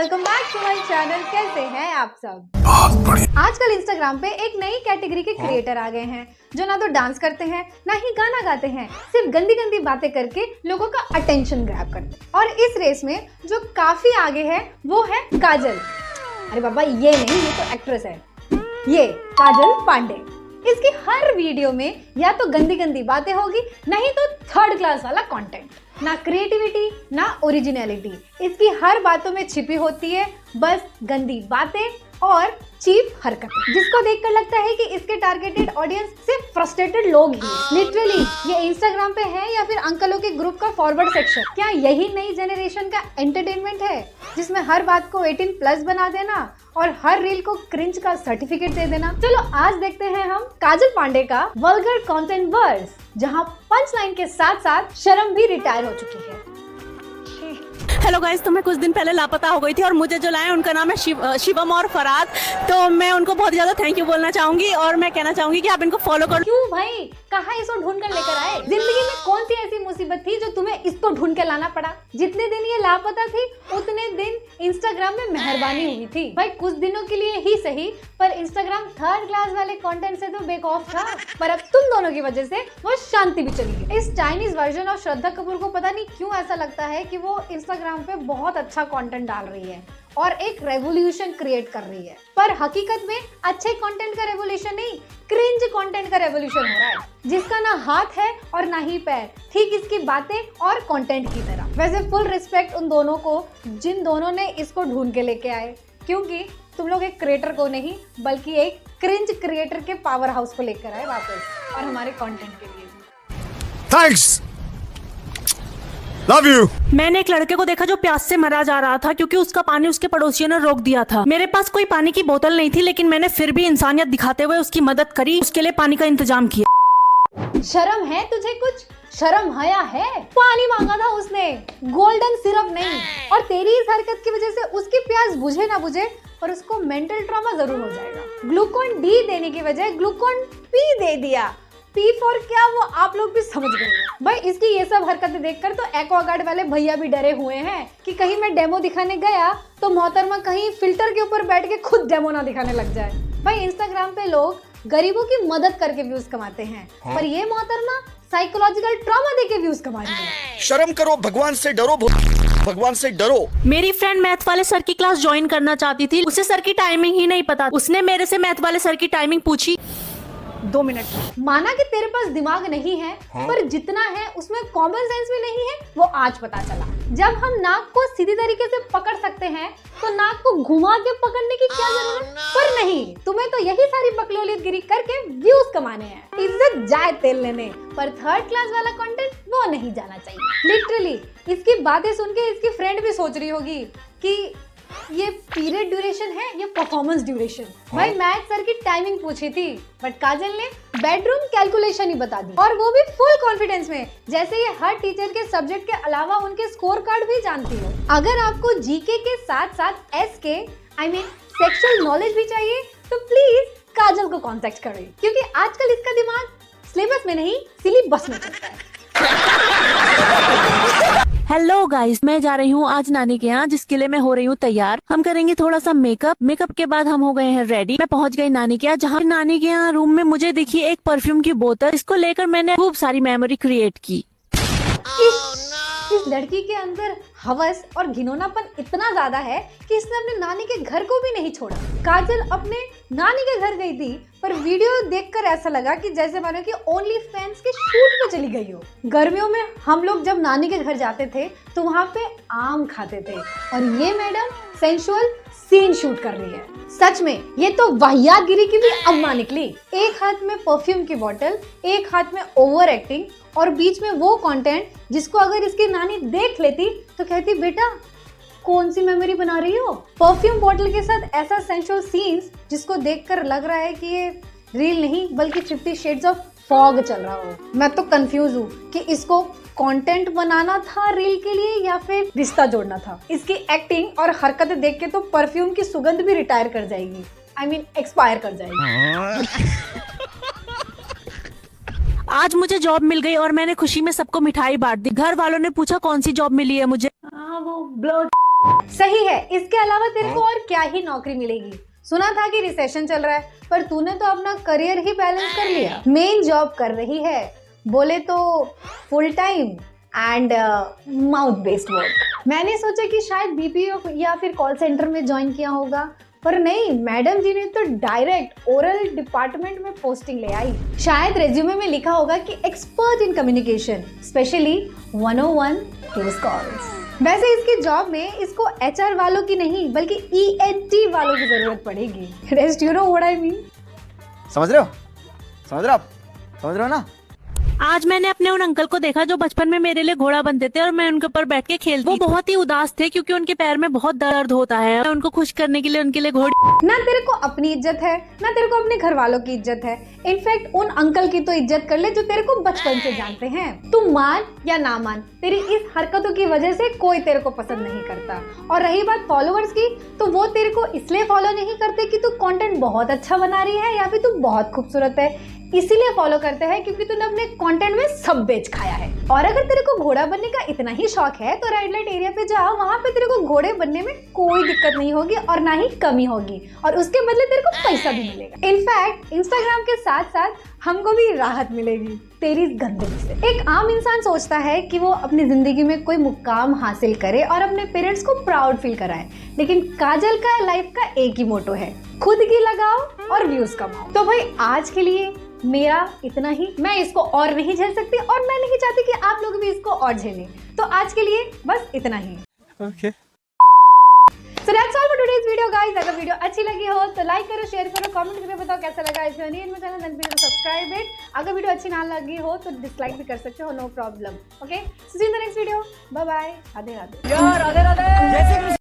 Welcome back to my channel. कैसे हैं आप सब? बहुत बढ़िया। आजकल इंस्टाग्राम पे एक नई कैटेगरी के क्रिएटर आ गए हैं जो ना तो डांस करते हैं ना ही गाना गाते हैं, सिर्फ गंदी गंदी बातें करके लोगों का अटेंशन ग्रैब करते हैं। और इस रेस में जो काफी आगे है वो है काजल। अरे बाबा ये नहीं, ये तो एक्ट्रेस है, ये काजल पांडे। इसकी हर वीडियो में या तो गंदी गंदी बातें होगी, नहीं तो थर्ड क्लास वाला कंटेंट। ना क्रिएटिविटी ना ओरिजिनलिटी, इसकी हर बातों में छिपी होती है बस गंदी बातें और चीप हरकतें, जिसको देखकर लगता है कि इसके टारगेटेड ऑडियंस सिर्फ फ्रस्ट्रेटेड लोग ही हैं। लिटरली ये इंस्टाग्राम पे है या फिर अंकलों के ग्रुप का फॉरवर्ड सेक्शन। क्या यही नई जनरेशन का एंटरटेनमेंट है, जिसमें हर बात को 18+ बना देना और हर रील को क्रिंज का सर्टिफिकेट दे देना? चलो आज देखते हैं हम काजल पांडे का वल्गर कंटेंट वर्स, जहां पंच लाइन के साथ साथ शर्म भी रिटायर हो चुकी है। हेलो गाइस, तो मैं कुछ दिन पहले लापता हो गई थी और मुझे जो लाए उनका नाम है शिवम और फराद। तो मैं उनको बहुत ज्यादा थैंक यू बोलना चाहूंगी और मैं कहना चाहूंगी कि आप इनको फॉलो करो। क्यों भाई, कहाँ इसको ढूंढ कर लेकर आए? जिंदगी में कौन सी ऐसी मुसीबत थी जो तुम्हें इसको ढूंढ के लाना पड़ा? जितने दिन ये लापता थी उतने दिन इंस्टाग्राम में मेहरबानी हुई थी। भाई कुछ दिनों के लिए ही सही, पर इंस्टाग्राम थर्ड क्लास वाले कंटेंट से तो बेखौफ था। पर अब तुम दोनों की वजह से वो शांति भी चली गई। इस चाइनीज वर्जन और श्रद्धा कपूर को पता नहीं क्यों ऐसा लगता है कि वो इंस्टाग्राम पे बहुत अच्छा कंटेंट डाल रही है और एक रेवोल्यूशन क्रिएट कर रही है। पर हकीकत में अच्छे कंटेंट का रेवोल्यूशन नहीं, क्रिंज कंटेंट का रेवोल्यूशन हो रहा है, जिसका ना हाथ है और ना ही पैर, ठीक इसकी बातें और कंटेंट की तरह। वैसे फुल रिस्पेक्ट उन दोनों को जिन दोनों ने इसको ढूंढ के लेके आए, क्योंकि तुम लोग एक क्रिएटर को नहीं बल्कि एक क्रिंज क्रिएटर के पावर हाउस को लेकर आए वापस, और हमारे कंटेंट के लिए। Thanks, love you. मैंने एक लड़के को देखा जो प्यास से मरा जा रहा था क्योंकि उसका पानी उसके पड़ोसियों ने रोक दिया था। मेरे पास कोई पानी की बोतल नहीं थी, लेकिन मैंने फिर भी इंसानियत दिखाते हुए उसकी मदद करी, उसके लिए पानी का इंतजाम किया। शर्म है तुझे कुछ? शर्म हया है? पानी मांगा था उसने, गोल्डन सिरप नहीं। और तेरी इस हरकत की वजह से उसकी प्यास बुझे ना बुझे पर उसको मेंटल ट्रॉमा जरूर हो जाएगा। ग्लूकोन डी देने की बजाय ग्लूकोन पी दे दिया। पी फॉर क्या, वो आप लोग भी समझ गए भाई। इसकी ये सब हरकतें देखकर तो एक्वागार्ड वाले भैया भी डरे हुए हैं कि कहीं मैं डेमो दिखाने गया तो मोहतरमा कहीं फिल्टर के ऊपर बैठ के खुद डेमो ना दिखाने लग जाए। भाई इंस्टाग्राम पे लोग गरीबों की मदद करके व्यूज कमाते हैं, पर ये मोहतरमा साइकोलॉजिकल ट्रॉमा देके व्यूज कमा रही है। शर्म करो, भगवान से डरो, भगवान से डरो। मेरी फ्रेंड मैथ वाले सर की क्लास ज्वाइन करना चाहती थी, उसे सर की टाइमिंग ही नहीं पता। उसने मेरे से मैथ वाले सर की टाइमिंग पूछी, 2 मिनट। माना कि तेरे पास दिमाग नहीं है, पर जितना है उसमें कॉमन सेंस भी नहीं है, वो आज पता चला। जब हम नाक को सीधी तरीके से पकड़ सकते हैं तो नाक को घुमा के पकड़ने की क्या जरूरत? पर नहीं, तुम्हें तो यही सारी बकलोलियतगिरी करके व्यूज कमाने हैं, इज्जत जाए तेल लेने। पर थर्ड क्लास वाला कंटेंट वो नहीं जाना चाहिए। लिटरली इसकी बातें सुन के इसकी फ्रेंड भी सोच रही होगी कि ये पीरियड ड्यूरेशन है या परफॉर्मेंस ड्यूरेशन। भाई मैथ सर की टाइमिंग पूछी थी, बट काजल ने बेडरूम कैलकुलेशन ही बता दी, और वो भी फुल कॉन्फिडेंस में, जैसे ये हर टीचर के सब्जेक्ट के अलावा उनके स्कोर कार्ड भी जानती हो। अगर आपको जीके के साथ साथ एसके सेक्सुअल नॉलेज भी चाहिए तो प्लीज काजल को कांटेक्ट करें, क्योंकि आजकल इसका दिमाग सिलेबस में नहीं सिलेबस में चलता है। हेलो गाइस, मैं जा रही हूँ आज नानी के यहाँ, जिसके लिए मैं हो रही हूँ तैयार। हम करेंगे थोड़ा सा मेकअप के बाद हम हो गए हैं रेडी। मैं पहुँच गई नानी के यहाँ, जहाँ नानी के यहाँ रूम में मुझे दिखी एक परफ्यूम की बोतल। इसको लेकर मैंने खूब सारी मेमोरी क्रिएट की। इस लड़की के अंदर हवस और घिनौनापन इतना ज्यादा है कि इसने अपने नानी के घर को भी नहीं छोड़ा। काजल अपने नानी के घर गई थी, पर वीडियो देखकर ऐसा लगा कि जैसे मानो कि ओनली फैंस के शूट पे चली गई हो। गर्मियों में हम लोग जब नानी के घर जाते थे तो वहाँ पे आम खाते थे, और ये मैडम सेंसुअल सीन शूट कर रही है। सच में ये तो वाहियातगिरी की भी अम्मा निकली। एक हाथ में परफ्यूम की बोतल, एक हाथ में ओवर एक्टिंग, और बीच में वो कंटेंट जिसको अगर इसकी नानी देख लेती तो कहती बेटा कौन सी मेमोरी बना रही हो। परफ्यूम बोतल के साथ ऐसा सेंसुअल सीन्स जिसको देखकर लग रहा है कि ये रील नहीं बल्कि 50 शेड्स ऑफ फॉग चल रहा हो। मैं तो कंफ्यूज हूँ कि इसको कंटेंट बनाना था रील के लिए या फिर रिश्ता जोड़ना था। इसकी एक्टिंग और हरकतें देख के तो परफ्यूम की सुगंध भी रिटायर कर जाएगी, एक्सपायर कर जाएगी। आज मुझे जॉब मिल गई और मैंने खुशी में सबको मिठाई बांट दी। घर वालों ने पूछा कौन सी जॉब मिली है मुझे। वो ब्लो सही है, इसके अलावा तेरे को और क्या ही नौकरी मिलेगी। सुना था कि रिसेशन चल रहा है, पर तूने तो अपना करियर ही बैलेंस कर लिया। मेन जॉब कर रही है, बोले तो full time and mouth based work. मैंने सोचा कि शायद बीपीओ या फिर कॉल सेंटर में ज्वाइन किया होगा, पर नहीं, मैडम जी ने तो डायरेक्ट ओरल डिपार्टमेंट में पोस्टिंग ले आई। शायद रेज्यूमे में लिखा होगा कि expert in communication, specially 101 close calls. वैसे इसकी जॉब में इसको एचआर वालों की नहीं बल्कि ईएनटी वालों की जरूरत पड़ेगी। Rest you know what I mean. समझ रहे हो? समझ रहे हो ना? आज मैंने अपने उन अंकल को देखा जो बचपन में मेरे लिए घोड़ा बनते थे और मैं उनके ऊपर बैठ के खेलती। वो बहुत ही उदास थे क्योंकि उनके पैर में बहुत दर्द होता है। मैं उनको खुश करने के लिए उनके लिए घोड़ी। ना तेरे को अपनी इज्जत है, ना तेरे को अपने घर वालों की इज्जत है। इनफैक्ट उन अंकल की तो इज्जत कर ले जो तेरे को बचपन से जानते हैं। तू मान या ना मान, तेरी इस हरकतों की वजह से कोई तेरे को पसंद नहीं करता। और रही बात फॉलोअर्स की, तो वो तेरे को इसलिए फॉलो नहीं करते कि तू कंटेंट बहुत अच्छा बना रही है या फिर तू बहुत खूबसूरत है, इसीलिए फॉलो करते हैं क्योंकि तूने अपने कंटेंट में सब बेच खाया है। और अगर तेरे को घोड़ा बनने का इतना ही शौक है तो रेड लाइट एरिया पे जाओ, वहाँ पे तेरे को घोड़े बनने में कोई दिक्कत नहीं होगी और ना ही कमी होगी, और उसके बदले तेरे को पैसा भी मिलेगा। इनफैक्ट इंस्टाग्राम के साथ साथ हमको भी राहत मिलेगी तेरी गंदगी से। एक आम इंसान सोचता है कि वो अपनी जिंदगी में कोई मुकाम हासिल करे और अपने पेरेंट्स को प्राउड फील कराए, लेकिन काजल का लाइफ का एक ही मोटो है, खुद की लगाओ और व्यूज कमाओ। तो भाई आज के लिए मेरा इतना ही। मैं इसको और नहीं झेल सकती और मैं नहीं चाहती कि आप लोग भी इसको और झेलें। तो आज के लिए बस इतना ही। Okay. So that's all for today's video guys। अगर वीडियो अच्छी लगी हो तो लाइक करो, शेयर करो, कमेंट करके बताओ कैसा लगा। If you are new in my channel then please subscribe it. अगर वीडियो अच्छी ना लगी हो तो डिसलाइक भी कर सकते हो, no problem. Okay, see you in the next video. Bye bye. Radhe Radhe.